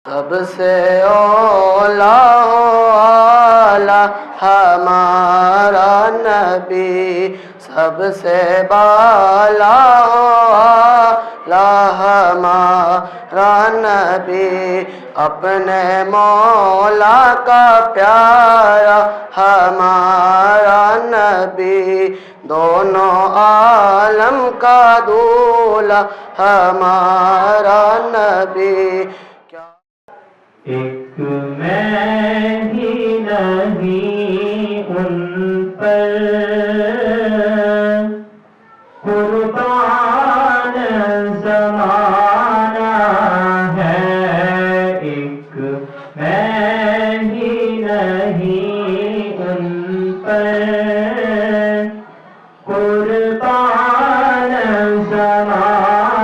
سب سے اولا والا ہمارا نبی، سب سے بالا والا ہمارا نبی، اپنے مولا کا پیارا ہمارا نبی، دونوں عالم کا دولہا ہمارا نبی۔ ایک میں ہی نہیں ان پر قربان زمانہ ہے، ایک میں ہی نہیں ان پر قربان زمانہ